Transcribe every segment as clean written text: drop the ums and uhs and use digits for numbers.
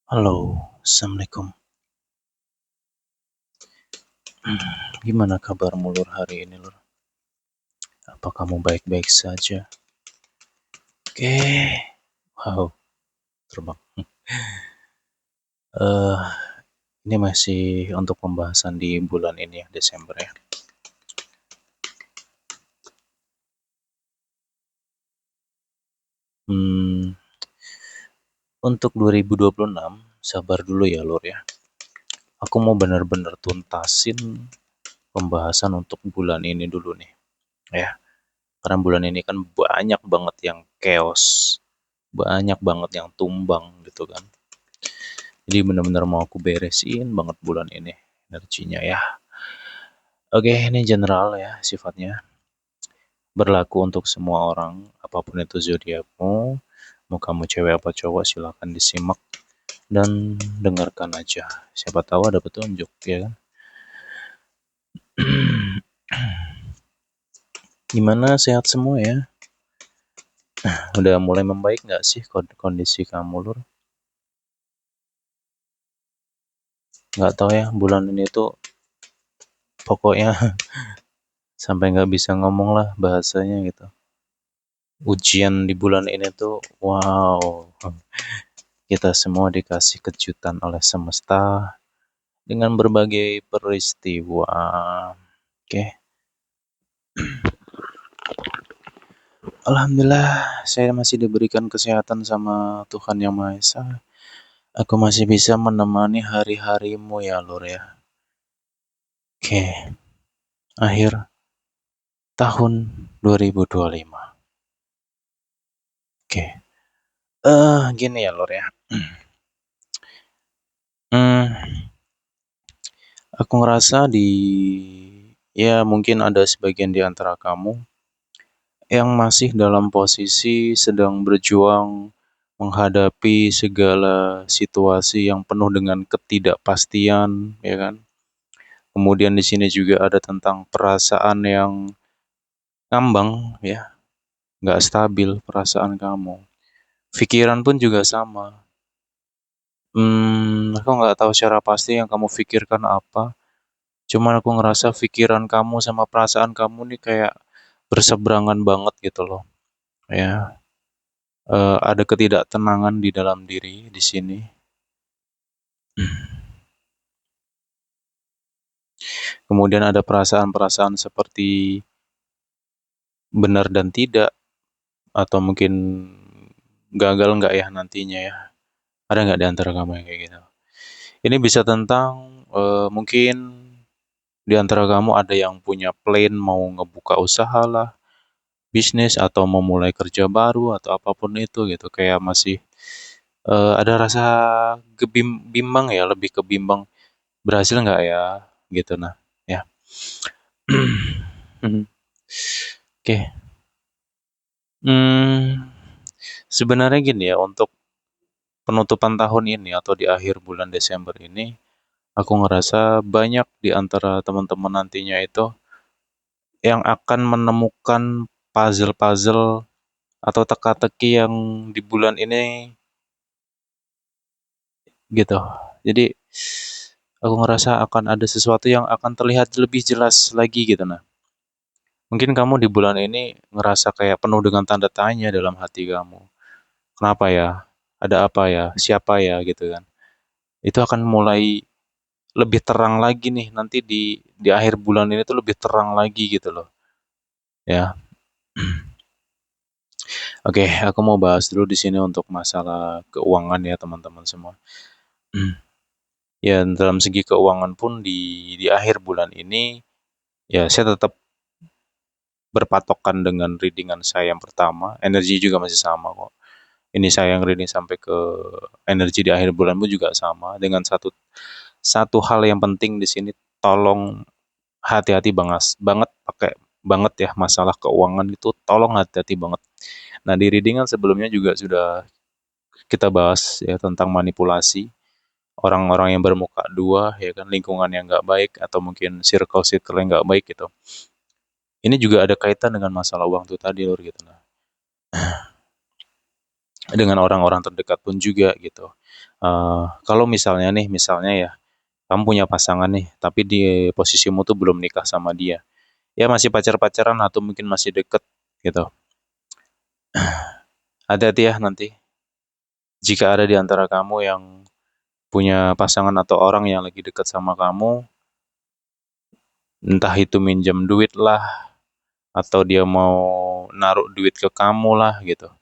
Halo, Assalamualaikum. Gimana kabarmu Lur hari ini Lur? Apa kamu baik-baik saja? Oke, wow, terbang. Eh, ini masih untuk pembahasan di bulan ini ya, Desember ya. Hmm, untuk 2026, sabar dulu ya Lur ya. Aku mau benar-benar tuntasin pembahasan untuk bulan ini dulu nih, ya. Karena bulan ini kan banyak banget yang chaos, banyak banget yang tumbang gitu kan. Jadi benar-benar mau aku beresin banget bulan ini energinya ya. Oke, ini general ya sifatnya. Berlaku untuk semua orang, apapun itu zodiakmu, mau kamu cewek apa cowok silahkan disimak dan dengarkan aja. Siapa tahu ada petunjuk ya kan. Gimana sehat semua ya? Udah mulai membaik nggak sih kondisi kamu Lur? Nggak tahu ya bulan ini tuh pokoknya sampai nggak bisa ngomong lah bahasanya gitu. Ujian di bulan ini tuh wow, kita semua dikasih kejutan oleh semesta dengan berbagai peristiwa. Oke, Alhamdulillah saya masih diberikan kesehatan sama Tuhan Yang Maha Esa. Aku masih bisa menemani hari-harimu ya Lur ya. Oke, akhir tahun 2025. Oke, gini ya Lur ya. Hmm, aku ngerasa ya mungkin ada sebagian di antara kamu yang masih dalam posisi sedang berjuang menghadapi segala situasi yang penuh dengan ketidakpastian, ya kan? Kemudian di sini juga ada tentang perasaan yang ngambang, ya, nggak stabil perasaan kamu. Pikiran pun juga sama. Aku nggak tahu secara pasti yang kamu pikirkan apa. Cuman aku ngerasa pikiran kamu sama perasaan kamu nih kayak berseberangan banget gitu loh. Ya, ada ketidaktenangan di dalam diri di sini. Kemudian ada perasaan-perasaan seperti benar dan tidak, atau mungkin gagal nggak ya nantinya ya. Ada nggak di antara kamu yang kayak gitu? Ini bisa tentang mungkin di antara kamu ada yang punya plan mau ngebuka usaha lah, bisnis atau memulai kerja baru atau apapun itu gitu. Kayak masih ada rasa bimbang ya, lebih ke bimbang berhasil nggak ya gitu nah ya. Oke. Hmm, sebenarnya gini ya, untuk penutupan tahun ini atau di akhir bulan Desember ini, aku ngerasa banyak di antara teman-teman nantinya itu yang akan menemukan puzzle-puzzle atau teka-teki yang di bulan ini gitu. Jadi aku ngerasa akan ada sesuatu yang akan terlihat lebih jelas lagi gitu nah. Mungkin kamu di bulan ini ngerasa kayak penuh dengan tanda tanya dalam hati kamu. Kenapa ya? Ada apa ya? Siapa ya gitu kan. Itu akan mulai lebih terang lagi nih nanti di akhir bulan ini tuh lebih terang lagi gitu loh. Ya. Oke, aku mau bahas dulu di sini untuk masalah keuangan ya teman-teman semua. Ya, dalam segi keuangan pun di akhir bulan ini ya saya tetap berpatokan dengan readingan saya yang pertama. Energi juga masih sama kok. Ini saya yang reading sampai ke energi di akhir bulan pun juga sama dengan satu satu hal yang penting di sini, tolong hati-hati banget banget pakai banget ya masalah keuangan itu, tolong hati-hati banget. Nah, di readingan sebelumnya juga sudah kita bahas ya tentang manipulasi orang-orang yang bermuka dua ya kan, lingkungan yang nggak baik atau mungkin circle-circle yang nggak baik gitu. Ini juga ada kaitan dengan masalah uang tuh tadi Lur gitu nah. Dengan orang-orang terdekat pun juga gitu. Kalau misalnya ya, kamu punya pasangan nih, tapi di posisimu tuh belum nikah sama dia. Ya masih pacar-pacaran atau mungkin masih deket gitu. Hati-hati ya nanti. Jika ada di antara kamu yang punya pasangan atau orang yang lagi deket sama kamu, entah itu minjem duit lah, atau dia mau naruh duit ke kamu lah gitu.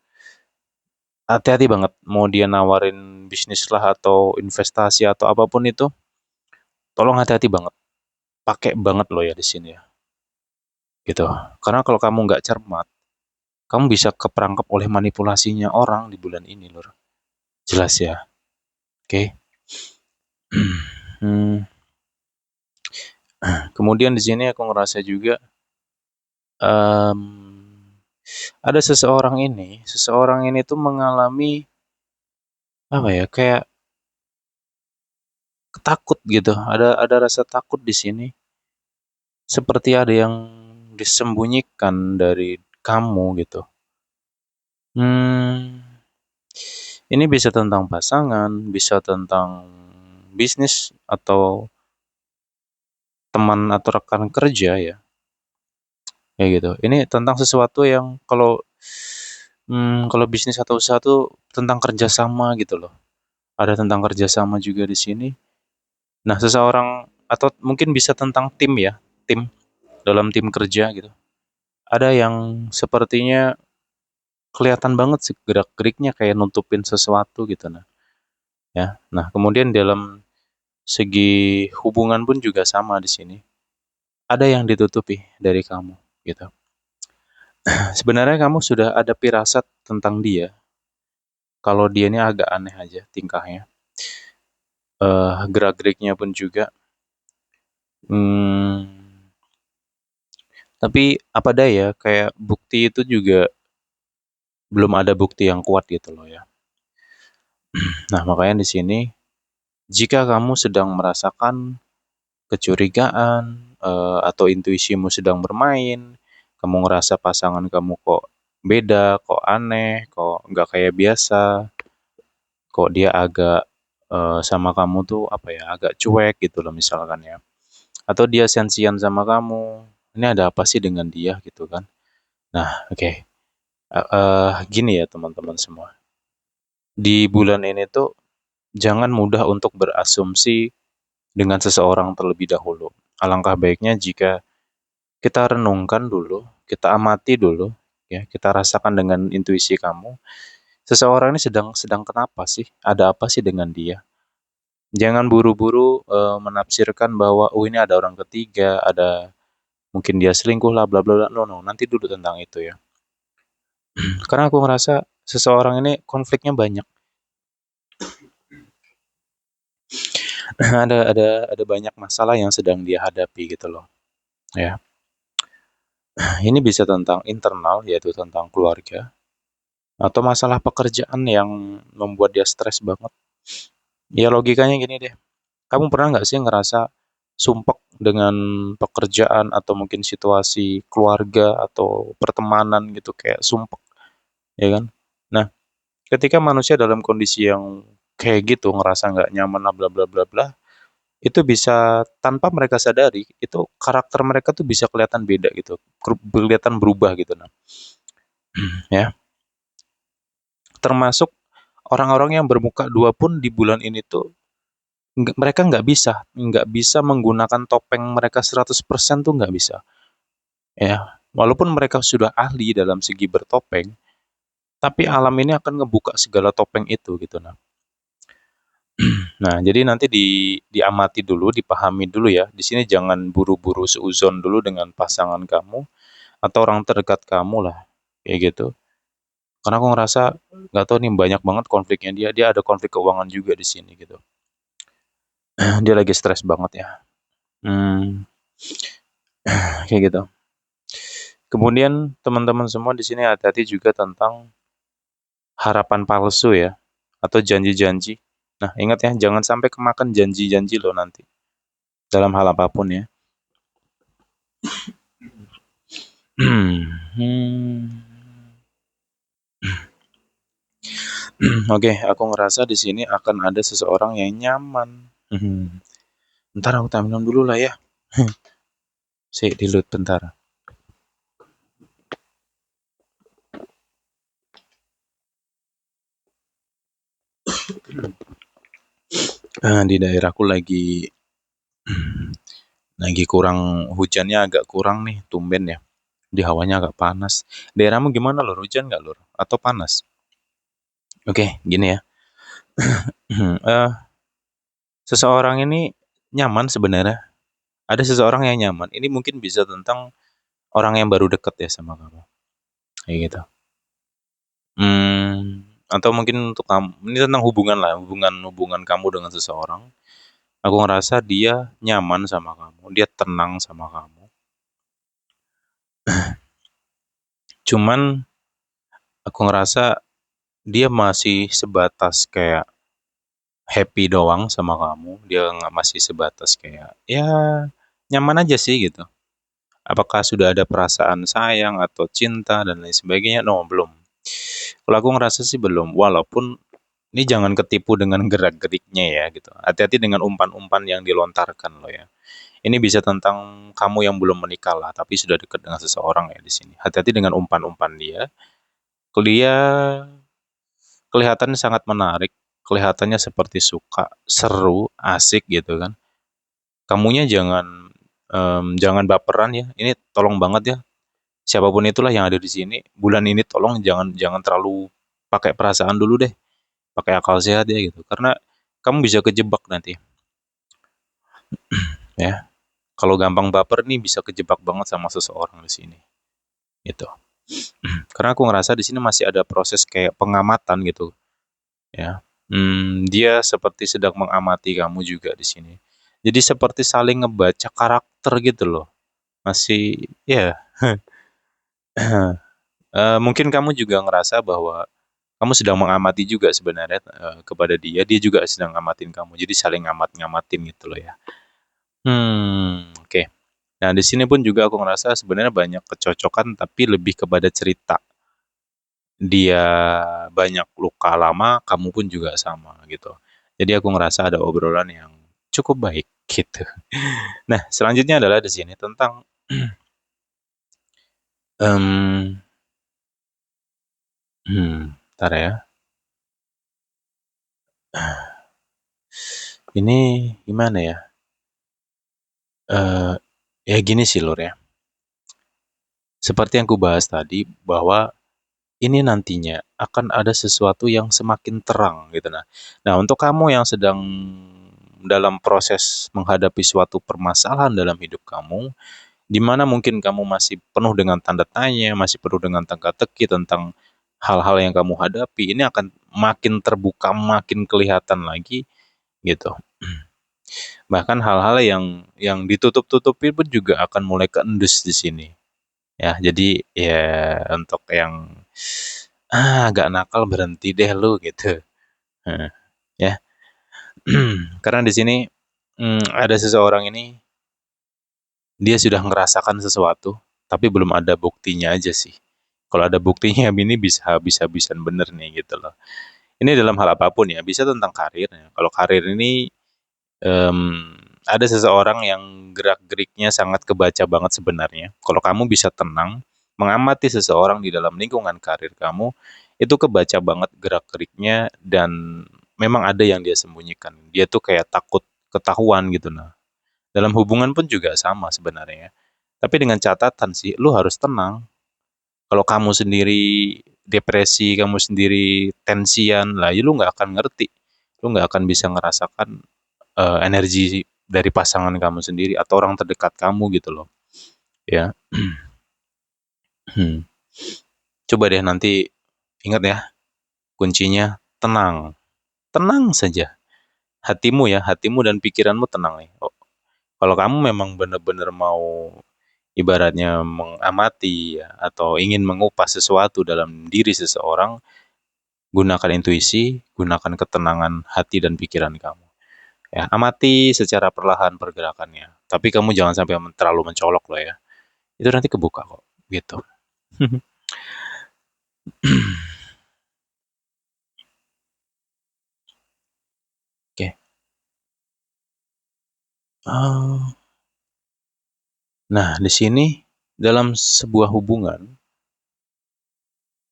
Hati-hati banget, mau dia nawarin bisnis lah atau investasi atau apapun itu, tolong hati-hati banget. Pakai banget loh ya di sini ya, gitu. Karena kalau kamu nggak cermat, kamu bisa keperangkap oleh manipulasinya orang di bulan ini, lor. Jelas ya, oke? Okay? Hmm, kemudian di sini aku ngerasa juga em, ada seseorang ini tuh mengalami apa ya, kayak takut gitu. Ada rasa takut di sini, seperti ada yang disembunyikan dari kamu gitu. Hmm, ini bisa tentang pasangan, bisa tentang bisnis atau teman atau rekan kerja ya, kayak gitu. Ini tentang sesuatu yang kalau bisnis atau usaha tuh tentang kerjasama gitu loh. Ada tentang kerjasama juga di sini. Nah, seseorang atau mungkin bisa tentang tim ya, tim dalam tim kerja gitu. Ada yang sepertinya kelihatan banget sih gerak-geriknya kayak nutupin sesuatu gitu nah. Ya. Nah, kemudian dalam segi hubungan pun juga sama di sini. Ada yang ditutupi dari kamu gitu. Sebenarnya kamu sudah ada firasat tentang dia. Kalau dia ini agak aneh aja tingkahnya. Gerak-geriknya pun juga. Hmm, tapi apa daya kayak bukti itu juga belum ada bukti yang kuat gitu loh ya. Nah, makanya di sini jika kamu sedang merasakan kecurigaan atau intuisimu sedang bermain, kamu ngerasa pasangan kamu kok beda, kok aneh, kok nggak kayak biasa, kok dia agak sama kamu tuh apa ya, agak cuek gitu loh misalkan ya. Atau dia sensian sama kamu. Ini ada apa sih dengan dia gitu kan? Nah, oke. Okay. Gini ya teman-teman semua. Di bulan ini tuh jangan mudah untuk berasumsi dengan seseorang terlebih dahulu. Alangkah baiknya jika kita renungkan dulu, kita amati dulu, ya, kita rasakan dengan intuisi kamu. Seseorang ini sedang sedang kenapa sih? Ada apa sih dengan dia? Jangan buru-buru menafsirkan bahwa oh ini ada orang ketiga, ada mungkin dia selingkuh lah, bla bla bla. No, no, nanti dulu tentang itu ya. Karena aku ngerasa seseorang ini konfliknya banyak. ada banyak masalah yang sedang dia hadapi gitu loh. Ya. Ini bisa tentang internal yaitu tentang keluarga atau masalah pekerjaan yang membuat dia stres banget. Ya logikanya gini deh. Kamu pernah nggak sih ngerasa sumpek dengan pekerjaan atau mungkin situasi keluarga atau pertemanan gitu kayak sumpek, ya kan? Nah, ketika manusia dalam kondisi yang kayak gitu ngerasa nggak nyaman lah bla bla bla bla, itu bisa tanpa mereka sadari itu karakter mereka tuh bisa kelihatan beda gitu, kelihatan berubah gitu nah. Ya, termasuk orang-orang yang bermuka dua pun di bulan ini tuh mereka nggak bisa menggunakan topeng mereka 100% tuh nggak bisa. Ya, walaupun mereka sudah ahli dalam segi bertopeng, tapi alam ini akan ngebuka segala topeng itu gitu nah. Nah, jadi nanti diamati dulu, dipahami dulu ya. Di sini jangan buru-buru seuzon dulu dengan pasangan kamu atau orang terdekat kamu lah, kayak gitu. Karena aku ngerasa nggak tahu nih banyak banget konfliknya dia. Dia ada konflik keuangan juga di sini gitu. Dia lagi stres banget ya. Hmm, kayak gitu. Kemudian teman-teman semua di sini hati-hati juga tentang harapan palsu ya atau janji-janji. Nah, ingat ya, jangan sampai kemakan janji-janji lo nanti dalam hal apapun ya. Hmm, Oke, aku ngerasa di sini akan ada seseorang yang nyaman. Bentar aku minum dulu lah ya. Dilut bentar. Di daerahku lagi kurang hujannya agak kurang nih, tumben ya. Di hawanya agak panas. Daerahmu gimana lur? Hujan nggak lur? Atau panas? Oke, gini ya. Eh, seseorang ini nyaman sebenarnya. Ada seseorang yang nyaman. Ini mungkin bisa tentang orang yang baru deket ya sama kamu. Kayak gitu. Atau mungkin untuk kamu, ini tentang hubungan lah, hubungan kamu dengan seseorang. Aku ngerasa dia nyaman sama kamu, dia tenang sama kamu. Cuman aku ngerasa dia masih sebatas kayak happy doang sama kamu. Dia nggak masih sebatas kayak ya nyaman aja sih gitu. Apakah sudah ada perasaan sayang atau cinta dan lain sebagainya? No, belum. Kalau aku ngerasa sih belum. Walaupun ini jangan ketipu dengan gerak-geriknya ya gitu. Hati-hati dengan umpan-umpan yang dilontarkan loh ya. Ini bisa tentang kamu yang belum menikah lah, tapi sudah dekat dengan seseorang ya di sini. Hati-hati dengan umpan-umpan dia. Dia kelihatan sangat menarik, kelihatannya seperti suka, seru, asik gitu kan. Kamunya jangan baperan ya. Ini tolong banget ya. Siapapun itulah yang ada di sini, bulan ini tolong jangan jangan terlalu pakai perasaan dulu deh, pakai akal sehat ya gitu. Karena kamu bisa kejebak nanti ya. Kalau gampang baper nih bisa kejebak banget sama seseorang di sini gitu. Karena aku ngerasa di sini masih ada proses kayak pengamatan gitu ya. Dia seperti sedang mengamati kamu juga di sini. Jadi seperti saling ngebaca karakter gitu loh. Masih ya. Mungkin kamu juga ngerasa bahwa kamu sedang mengamati juga sebenarnya kepada dia. Dia juga sedang ngamatin kamu. Jadi saling ngamat-ngamatin gitu loh ya. Oke. Nah, di sini pun juga aku ngerasa sebenarnya banyak kecocokan tapi lebih kepada cerita. Dia banyak luka lama, kamu pun juga sama gitu. Jadi aku ngerasa ada obrolan yang cukup baik gitu. Nah, selanjutnya adalah di sini tentang em bentar ya. Ini gimana ya? Eh ya gini sih Lur ya. Seperti yang kubahas tadi bahwa ini nantinya akan ada sesuatu yang semakin terang gitu Nah, untuk kamu yang sedang dalam proses menghadapi suatu permasalahan dalam hidup kamu, di mana mungkin kamu masih penuh dengan tanda tanya, masih penuh dengan teka-teki tentang hal-hal yang kamu hadapi, ini akan makin terbuka, makin kelihatan lagi gitu. Bahkan hal-hal yang ditutup-tutupi pun juga akan mulai keendus di sini. Ya, jadi ya untuk yang agak nakal berhenti deh lu gitu. Heeh, ya. Karena di sini ada seseorang ini dia sudah ngerasakan sesuatu tapi belum ada buktinya aja sih. Kalau ada buktinya ini bisa habis-habisan bener nih gitu loh. Ini dalam hal apapun ya, bisa tentang karir ya. Kalau karir ini ada seseorang yang gerak-geriknya sangat kebaca banget sebenarnya. Kalau kamu bisa tenang mengamati seseorang di dalam lingkungan karir kamu, itu kebaca banget gerak-geriknya dan memang ada yang dia sembunyikan. Dia tuh kayak takut ketahuan gitu dalam hubungan pun juga sama sebenarnya. Tapi dengan catatan sih, lu harus tenang. Kalau kamu sendiri depresi, kamu sendiri tensian, lah ya lu nggak akan ngerti. Lu nggak akan bisa ngerasakan energi dari pasangan kamu sendiri atau orang terdekat kamu gitu loh. Ya. Coba deh nanti ingat ya, kuncinya tenang. Tenang saja. Hatimu dan pikiranmu tenang nih. Oh, kalau kamu memang benar-benar mau ibaratnya mengamati ya, atau ingin mengupas sesuatu dalam diri seseorang, gunakan intuisi, gunakan ketenangan hati dan pikiran kamu. Ya, amati secara perlahan pergerakannya. Tapi kamu jangan sampai terlalu mencolok loh ya. Itu nanti kebuka kok, gitu. Oh, nah di sini dalam sebuah hubungan,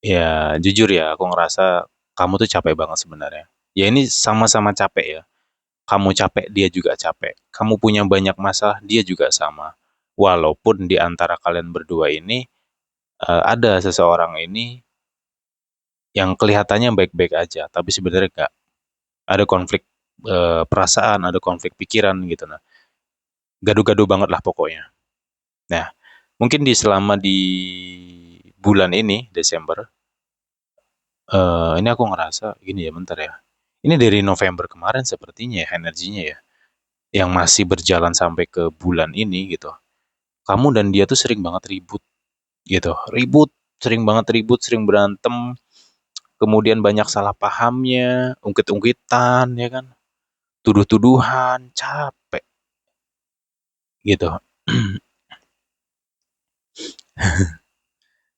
ya jujur ya aku ngerasa kamu tuh capek banget sebenarnya. Ya ini sama-sama capek ya. Kamu capek, dia juga capek. Kamu punya banyak masalah, dia juga sama. Walaupun di antara kalian berdua ini ada seseorang ini yang kelihatannya baik-baik aja, tapi sebenarnya nggak. Ada konflik perasaan, ada konflik pikiran gitu. Nah, gaduh-gaduh banget lah pokoknya. Nah, mungkin selama di bulan ini Desember, ini aku ngerasa gini ya, bentar ya. Ini dari November kemarin sepertinya ya energinya ya, yang masih berjalan sampai ke bulan ini gitu. Kamu dan dia tuh sering banget ribut gitu, ribut, sering banget ribut, sering berantem, kemudian banyak salah pahamnya, ungkit-ungkitan ya kan, tuduh-tuduhan, capek gitu.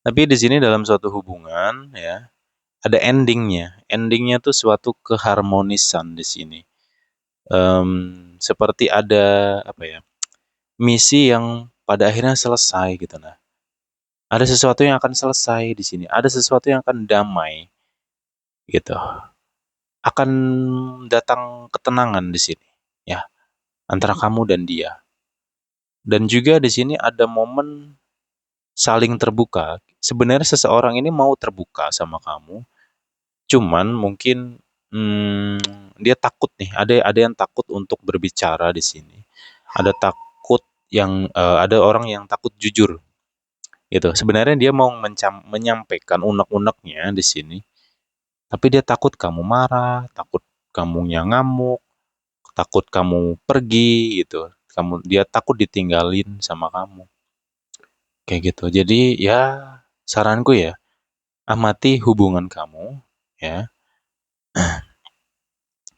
Tapi di sini dalam suatu hubungan ya, ada endingnya. Endingnya tuh suatu keharmonisan di sini. Seperti ada apa ya? Misi yang pada akhirnya selesai gitu nah. Ada sesuatu yang akan selesai di sini. Ada sesuatu yang akan damai gitu. Akan datang ketenangan di sini ya antara kamu dan dia. Dan juga di sini ada momen saling terbuka. Sebenarnya seseorang ini mau terbuka sama kamu, cuman mungkin dia takut nih. Ada yang takut untuk berbicara di sini. Ada takut ada orang yang takut jujur gitu. Sebenarnya dia mau menyampaikan unek-uneknya di sini, tapi dia takut kamu marah, takut kamunya ngamuk, takut kamu pergi gitu. Dia takut ditinggalin sama kamu. Kayak gitu. Jadi ya saranku ya, amati hubungan kamu ya.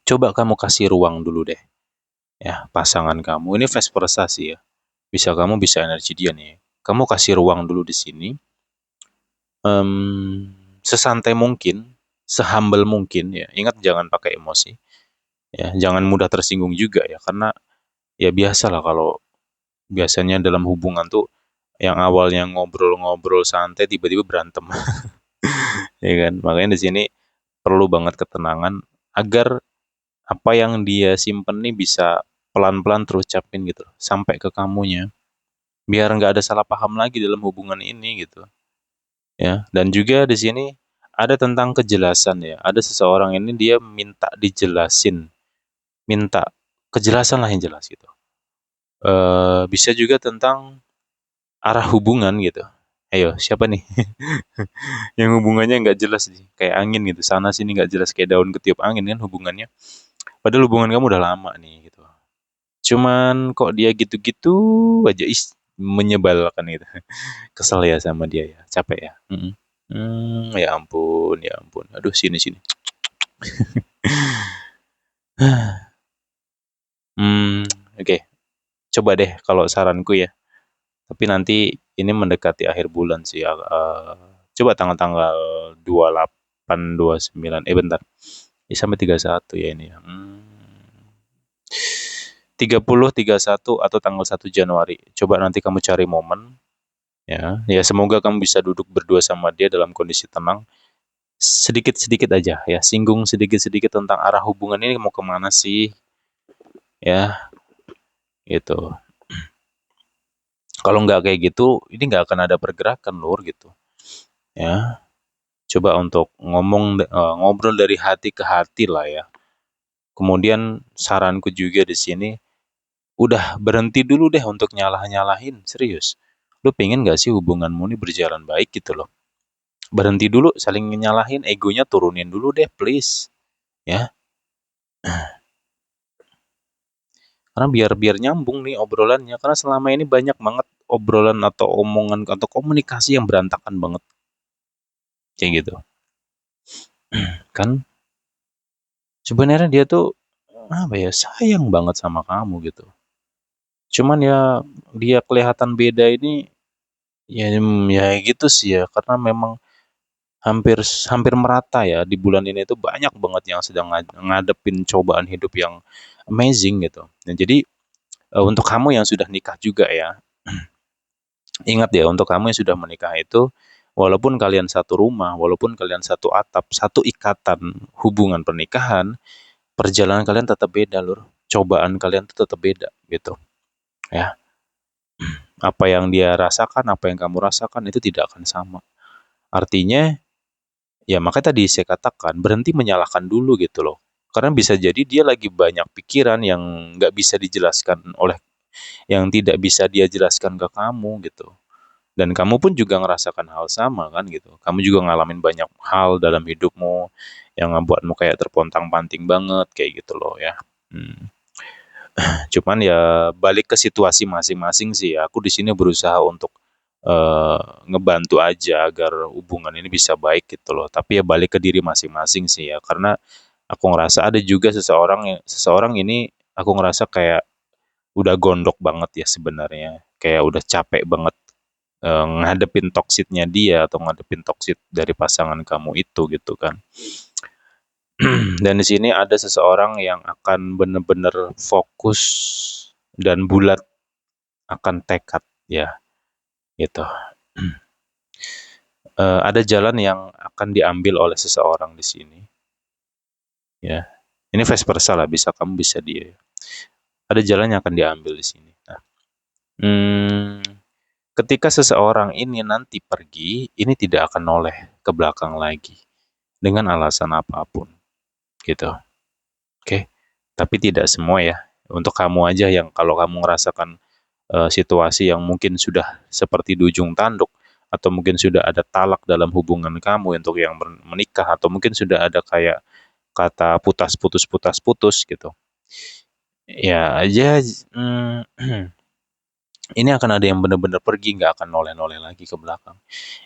Coba kamu kasih ruang dulu deh ya pasangan kamu. Ini vice versa sih ya. Kamu bisa energi dia nih. Kamu kasih ruang dulu di sini. Sesantai mungkin, sehumble mungkin ya. Ingat jangan pakai emosi. Ya, jangan mudah tersinggung juga ya karena ya biasalah kalau biasanya dalam hubungan tuh yang awalnya ngobrol-ngobrol santai tiba-tiba berantem. Ya kan? Makanya di sini perlu banget ketenangan agar apa yang dia simpen nih bisa pelan-pelan terucapin gitu sampai ke kamunya biar nggak ada salah paham lagi dalam hubungan ini gitu ya. Dan juga di sini ada tentang kejelasan ya, ada seseorang ini dia minta dijelasin, minta kejelasan lah yang jelas gitu. Bisa juga tentang arah hubungan gitu. Ayo siapa nih yang hubungannya nggak jelas nih kayak angin gitu, sana sini nggak jelas kayak daun ketiup angin kan hubungannya, padahal hubungan kamu udah lama nih gitu. Cuman kok dia gitu-gitu aja menyebalkan gitu. Kesel ya sama dia ya, capek ya. Ya ampun, ya ampun. Aduh, sini sini. Hmm, oke. Coba deh kalau saranku ya. Tapi nanti ini mendekati akhir bulan sih ya. Coba tanggal-tanggal 28, 29. Bentar. Sampai 31 ya ini ya. 30, 31 atau tanggal 1 Januari. Coba nanti kamu cari momen ya. Ya semoga kamu bisa duduk berdua sama dia dalam kondisi tenang. Sedikit-sedikit aja ya, singgung sedikit-sedikit tentang arah hubungan ini mau kemana sih ya gitu. Kalau nggak kayak gitu ini nggak akan ada pergerakan lur gitu ya. Coba untuk ngobrol dari hati ke hati lah ya. Kemudian saranku juga di sini udah berhenti dulu deh untuk nyalah-nyalahin, serius. Lu pengen gak sih hubunganmu ini berjalan baik gitu loh. Berhenti dulu saling nyalahin, egonya turunin dulu deh please ya. Karena biar biar nyambung nih obrolannya. Karena selama ini banyak banget obrolan atau omongan atau komunikasi yang berantakan banget. Kayak gitu. Kan sebenarnya dia tuh apa ya sayang banget sama kamu gitu. Cuman ya dia kelihatan beda ini ya gitu sih ya karena memang hampir hampir merata ya di bulan ini itu banyak banget yang sedang ngadepin cobaan hidup yang amazing gitu. Nah, jadi untuk kamu yang sudah nikah juga ya, ingat ya, untuk kamu yang sudah menikah itu, walaupun kalian satu rumah, walaupun kalian satu atap, satu ikatan hubungan pernikahan, perjalanan kalian tetap beda, Lur. Cobaan kalian tuh tetap beda gitu, ya. Apa yang dia rasakan, apa yang kamu rasakan itu tidak akan sama. Artinya, ya makanya tadi saya katakan berhenti menyalahkan dulu gitu loh. Karena bisa jadi dia lagi banyak pikiran yang nggak bisa dijelaskan oleh, yang tidak bisa dia jelaskan ke kamu gitu. Dan kamu pun juga ngerasakan hal sama kan gitu. Kamu juga ngalamin banyak hal dalam hidupmu yang ngebuatmu kayak terpontang-panting banget kayak gitu loh ya. Hmm. Cuman ya balik ke situasi masing-masing sih ya. Aku di sini berusaha untuk ngebantu aja agar hubungan ini bisa baik gitu loh. Tapi ya balik ke diri masing-masing sih ya. Karena aku ngerasa ada juga seseorang ini aku ngerasa kayak udah gondok banget ya sebenarnya. Kayak udah capek banget ngadepin toksitnya dia atau ngadepin toksit dari pasangan kamu itu gitu kan. Dan di sini ada seseorang yang akan benar-benar fokus dan bulat akan tekad ya gitu. Ada jalan yang akan diambil oleh seseorang di sini ya. Ini vice versa lah, bisa kamu bisa dia. Ada jalan yang akan diambil di sini. Nah, hmm, ketika seseorang ini nanti pergi, ini tidak akan noleh ke belakang lagi dengan alasan apapun gitu. Oke. Tapi tidak semua ya. Untuk kamu aja yang kalau kamu merasakan situasi yang mungkin sudah seperti di ujung tanduk atau mungkin sudah ada talak dalam hubungan kamu untuk yang menikah atau mungkin sudah ada kayak kata putus putus putus putus gitu. Ya aja ini akan ada yang benar-benar pergi nggak akan noleh-noleh lagi ke belakang.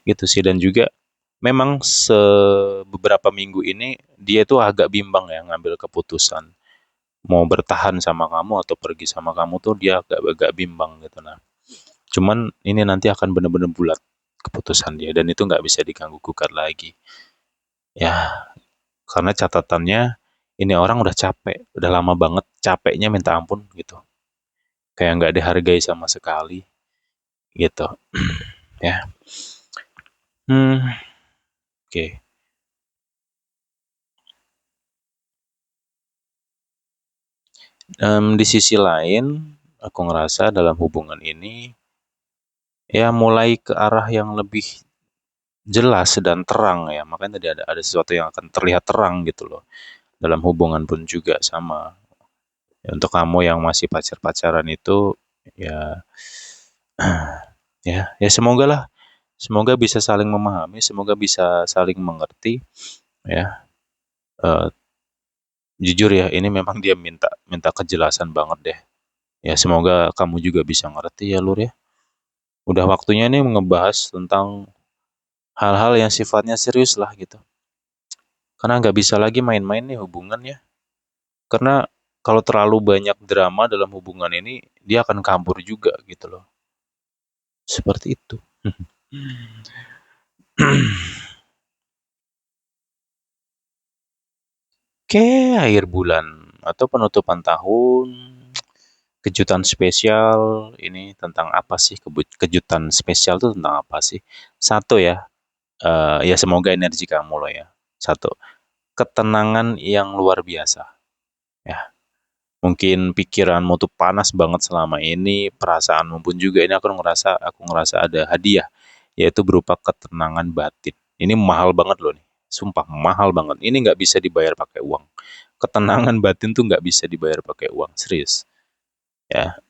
Gitu sih dan juga memang beberapa minggu ini dia tuh agak bimbang ya ngambil keputusan mau bertahan sama kamu atau pergi sama kamu tuh dia agak bimbang gitu. Nah, cuman ini nanti akan benar-benar bulat keputusan dia dan itu nggak bisa diganggu gugat lagi. Ya, karena catatannya ini orang udah capek, udah lama banget capeknya minta ampun gitu. Kayak nggak dihargai sama sekali gitu. Ya. Oke. Okay. Di sisi lain, aku ngerasa dalam hubungan ini ya mulai ke arah yang lebih jelas dan terang ya. Makanya tadi ada sesuatu yang akan terlihat terang gitu loh. Dalam hubungan pun juga sama. Ya, untuk kamu yang masih pacar-pacaran itu ya ya semoga lah, semoga bisa saling memahami, semoga bisa saling mengerti ya. Eh, jujur ya, ini memang dia minta minta kejelasan banget deh. Ya semoga kamu juga bisa ngerti ya Lur ya. Udah waktunya nih ngebahas tentang hal-hal yang sifatnya serius lah gitu. Karena nggak bisa lagi main-main nih hubungannya. Karena kalau terlalu banyak drama dalam hubungan ini, dia akan kabur juga gitu loh. Seperti itu. Oke, akhir bulan atau penutupan tahun, kejutan spesial ini tentang apa sih? Kejutan spesial itu tentang apa sih? Satu ya, ya semoga energi kamu loh ya. Satu, ketenangan yang luar biasa. Ya, mungkin pikiranmu tuh panas banget selama ini, perasaanmu pun juga ini aku ngerasa ada hadiah, yaitu berupa ketenangan batin. Ini mahal banget loh nih, sumpah mahal banget. Ini nggak bisa dibayar pakai uang. Ketenangan batin tuh nggak bisa dibayar pakai uang, serius. Ya,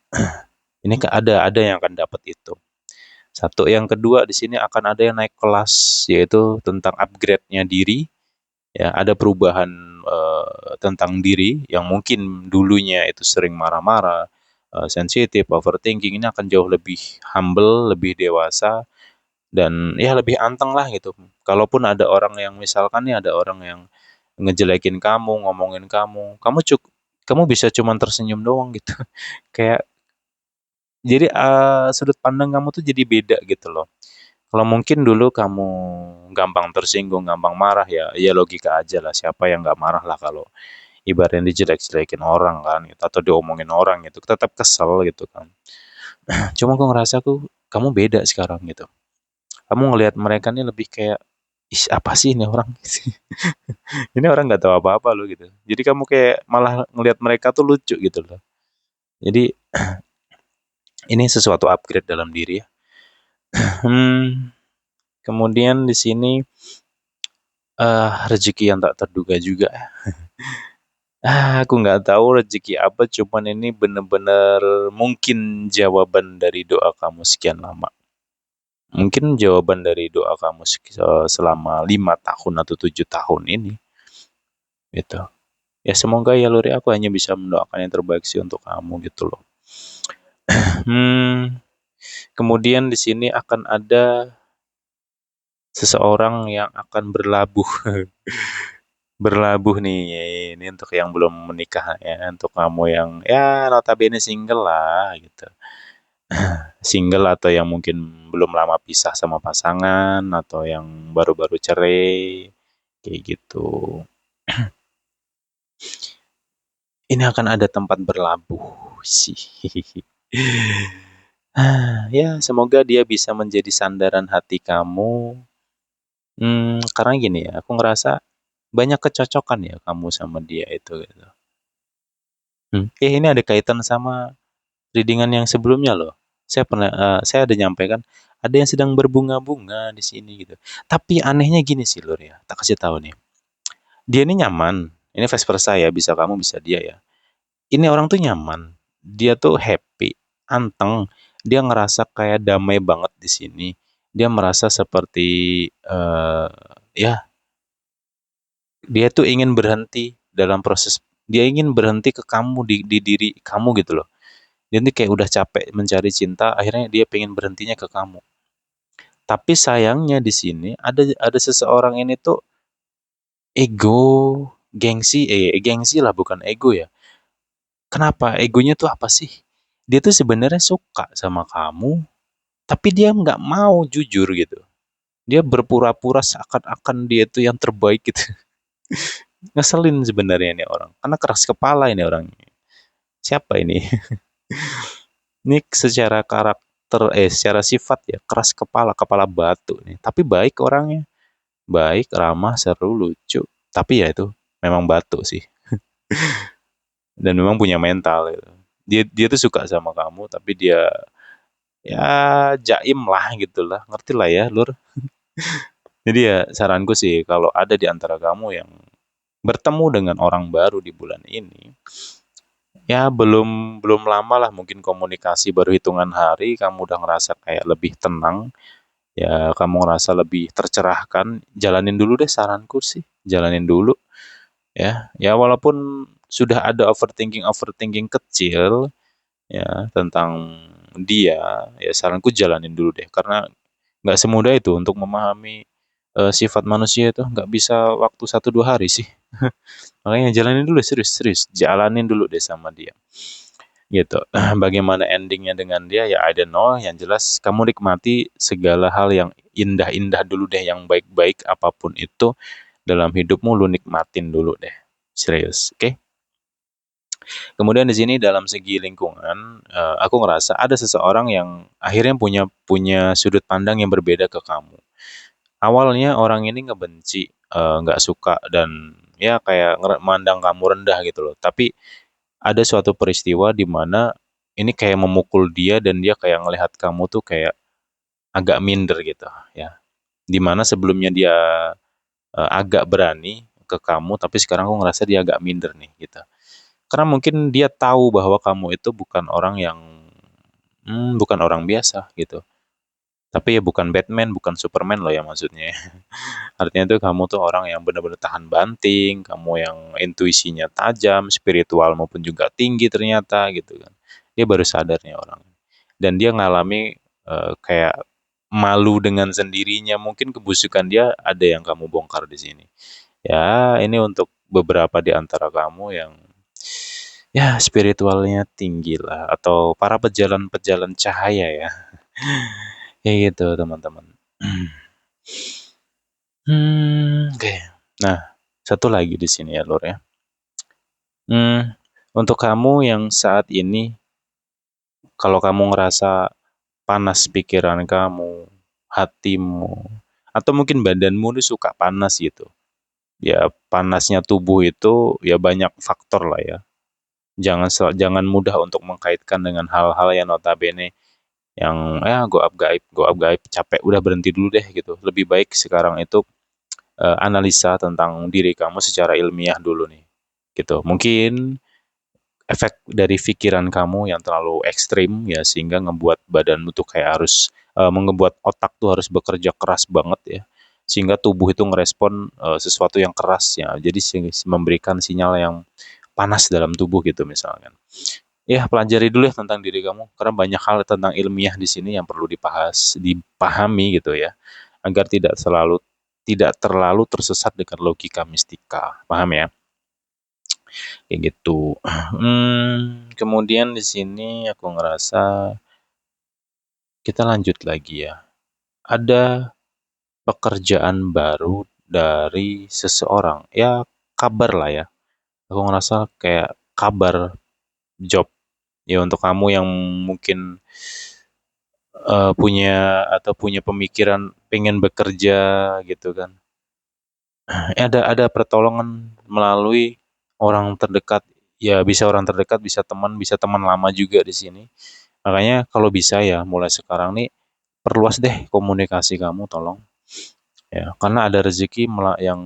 ini ada yang akan dapat itu. Satu, yang kedua di sini akan ada yang naik kelas, yaitu tentang upgrade-nya diri. Ya, ada perubahan tentang diri yang mungkin dulunya itu sering marah-marah, sensitif, overthinking, ini akan jauh lebih humble, lebih dewasa dan ya lebih anteng lah gitu. Kalaupun ada orang yang misalkan nih ada orang yang ngejelekin kamu, ngomongin kamu, kamu bisa cuman tersenyum doang gitu. Kayak jadi sudut pandang kamu tuh jadi beda gitu loh. Kalau mungkin dulu kamu gampang tersinggung, gampang marah ya, ya logika aja lah siapa yang nggak marah lah kalau ibaratnya dijelek-jelekin orang kan gitu, atau diomongin orang gitu, tetap kesel gitu kan. Cuma aku ngerasa kamu beda sekarang gitu. Kamu ngelihat mereka nih lebih kayak, ih apa sih ini orang? Ini orang nggak tahu apa-apa loh gitu. Jadi kamu kayak malah ngelihat mereka tuh lucu gitu loh. Jadi ini sesuatu upgrade dalam diri ya. Hmm, kemudian di sini rezeki yang tak terduga juga. Aku nggak tahu rezeki apa, cuman ini bener-bener mungkin jawaban dari doa kamu sekian lama. Mungkin jawaban dari doa kamu selama 5 tahun atau 7 tahun ini, gitu. Ya semoga ya Luri, aku hanya bisa mendoakan yang terbaik sih untuk kamu gitu loh. Hmm, kemudian di sini akan ada seseorang yang akan berlabuh, berlabuh nih. Ini untuk yang belum menikah ya, untuk kamu yang ya notabene single lah gitu. Single atau yang mungkin belum lama pisah sama pasangan atau yang baru-baru cerai kayak gitu. Ini akan ada tempat berlabuh sih. Ya, semoga dia bisa menjadi sandaran hati kamu. Karena gini ya, aku ngerasa banyak kecocokan ya kamu sama dia itu gitu. Ini ada kaitan sama readingan yang sebelumnya loh. Saya ada nyampaikan ada yang sedang berbunga-bunga di sini gitu. Tapi anehnya gini sih Lur ya, tak kasih tahu nih. Dia ini nyaman. Ini vice versa ya, bisa kamu bisa dia ya. Ini orang tuh nyaman. Dia tuh happy, anteng. Dia ngerasa kayak damai banget di sini. Dia merasa seperti eh ya, dia tuh ingin berhenti dalam proses, dia ingin berhenti ke kamu di diri kamu gitu loh. Dia nih kayak udah capek mencari cinta, akhirnya dia pengen berhentinya ke kamu. Tapi sayangnya di sini ada seseorang ini tuh ego, gengsi lah bukan ego ya. Kenapa? Egonya tuh apa sih? Dia tuh sebenarnya suka sama kamu, tapi dia nggak mau jujur gitu. Dia berpura-pura seakan-akan dia tuh yang terbaik gitu. Ngeselin sebenarnya ini orang. Karena keras kepala ini orang. Siapa ini? Ini secara karakter, secara sifat ya, keras kepala, kepala batu nih. Tapi baik orangnya. Baik, ramah, seru, lucu. Tapi ya itu memang batu sih. Dan memang punya mental gitu. Dia tuh suka sama kamu, tapi dia ya jaim lah gitu lah. Ngerti lah ya, Lur. Jadi ya saranku sih kalau ada di antara kamu yang bertemu dengan orang baru di bulan ini, ya belum belum lama lah mungkin komunikasi baru hitungan hari kamu udah ngerasa kayak lebih tenang, ya kamu ngerasa lebih tercerahkan, jalanin dulu deh saranku sih, jalanin dulu ya. Ya walaupun sudah ada overthinking overthinking kecil ya tentang dia, ya saranku jalanin dulu deh karena nggak semudah itu untuk memahami sifat manusia itu nggak bisa waktu 1 2 hari sih. Makanya jalanin dulu serius serius, jalanin dulu deh sama dia. Gitu. Bagaimana endingnya dengan dia ya I don't know. Yang jelas kamu nikmati segala hal yang indah-indah dulu deh, yang baik-baik apapun itu dalam hidupmu lu nikmatin dulu deh. Serius, oke? Okay? Kemudian di sini dalam segi lingkungan, aku ngerasa ada seseorang yang akhirnya punya punya sudut pandang yang berbeda ke kamu. Awalnya orang ini ngebenci, nggak suka dan ya kayak mandang kamu rendah gitu loh. Tapi ada suatu peristiwa di mana ini kayak memukul dia dan dia kayak ngelihat kamu tuh kayak agak minder gitu ya. Di mana sebelumnya dia agak berani ke kamu, tapi sekarang aku ngerasa dia agak minder nih gitu. Karena mungkin dia tahu bahwa kamu itu bukan orang yang bukan orang biasa gitu. Tapi ya bukan Batman, bukan Superman loh ya maksudnya. Artinya tuh kamu tuh orang yang benar-benar tahan banting, kamu yang intuisinya tajam, spiritual maupun juga tinggi ternyata gitu kan. Dia baru sadar nih orang. Dan dia ngalami kayak malu dengan sendirinya, mungkin kebusukan dia ada yang kamu bongkar di sini. Ya, ini untuk beberapa di antara kamu yang ya spiritualnya tinggi lah atau para pejalan-pejalan cahaya ya. Ya gitu teman-teman. Oke. Nah, satu lagi di sini ya, Lur ya. Untuk kamu yang saat ini, kalau kamu ngerasa panas pikiran kamu, hatimu, atau mungkin badanmu ini suka panas gitu. Ya, panasnya tubuh itu ya banyak faktor lah ya. Jangan mudah untuk mengkaitkan dengan hal-hal yang notabene yang goab gaib, capek, udah berhenti dulu deh gitu. Lebih baik sekarang itu analisa tentang diri kamu secara ilmiah dulu nih. Gitu. Mungkin efek dari pikiran kamu yang terlalu ekstrim ya sehingga ngebuat badanmu tuh kayak harus ngebuat otak tuh harus bekerja keras banget ya sehingga tubuh itu ngerespon sesuatu yang keras ya jadi memberikan sinyal yang panas dalam tubuh gitu misalkan ya pelajari dulu ya tentang diri kamu karena banyak hal tentang ilmiah di sini yang perlu dipahami gitu ya agar tidak terlalu tersesat dengan logika mistika paham ya kayak gitu. Kemudian di sini aku ngerasa kita lanjut lagi ya. Ada pekerjaan baru dari seseorang. Ya, kabar lah ya. Aku ngerasa kayak kabar job. Ya untuk kamu yang mungkin punya pemikiran pengen bekerja gitu kan. Ada pertolongan melalui orang terdekat. Ya bisa orang terdekat, bisa teman lama juga di sini. Makanya kalau bisa ya mulai sekarang nih perluas deh komunikasi kamu tolong. Ya, karena ada rezeki yang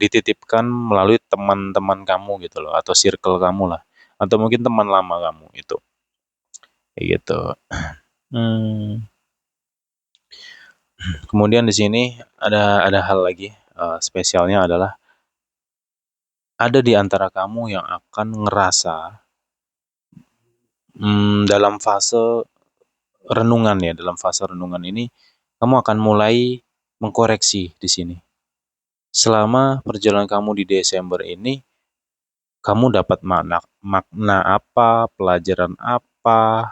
dititipkan melalui teman-teman kamu gitu loh atau circle kamu lah atau mungkin teman lama kamu itu. Kayak gitu. Hmm, kemudian di sini ada hal lagi spesialnya adalah ada di antara kamu yang akan ngerasa dalam fase renungan ya, dalam fase renungan ini kamu akan mulai mengkoreksi di sini. Selama perjalanan kamu di Desember ini, kamu dapat makna apa, pelajaran apa,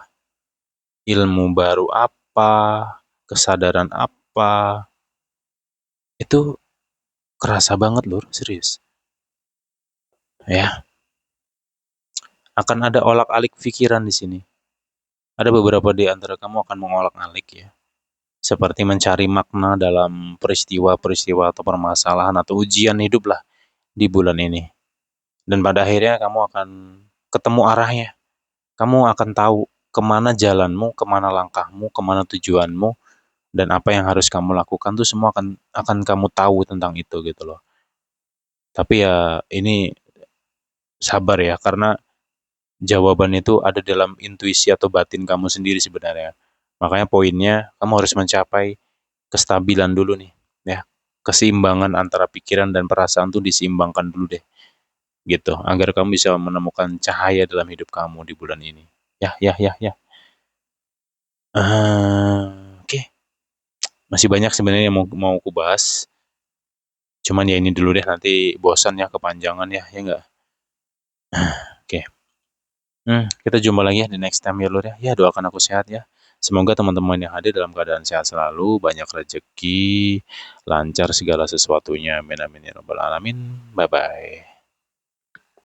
ilmu baru apa, kesadaran apa, itu kerasa banget lur, serius. Ya, akan ada olak-alik pikiran di sini. Ada beberapa di antara kamu akan mengolak-alik ya. Seperti mencari makna dalam peristiwa-peristiwa atau permasalahan atau ujian hidup lah di bulan ini. Dan pada akhirnya kamu akan ketemu arahnya. Kamu akan tahu kemana jalanmu, kemana langkahmu, kemana tujuanmu, dan apa yang harus kamu lakukan tuh semua akan kamu tahu tentang itu gitu loh. Tapi ya ini sabar ya, karena jawaban itu ada dalam intuisi atau batin kamu sendiri sebenarnya. Makanya poinnya kamu harus mencapai kestabilan dulu nih, ya. Keseimbangan antara pikiran dan perasaan tuh diseimbangkan dulu deh, gitu. Agar kamu bisa menemukan cahaya dalam hidup kamu di bulan ini. Ya, ya, ya, ya. Oke, masih banyak sebenarnya yang mau aku bahas. Cuman ya ini dulu deh, nanti bosan ya kepanjangan ya, ya enggak? Oke. Kita jumpa lagi ya di next time ya Lur ya. Ya doakan aku sehat ya. Semoga teman-teman yang hadir dalam keadaan sehat selalu, banyak rezeki, lancar segala sesuatunya. Amin amin ya rabbal alamin. Bye bye.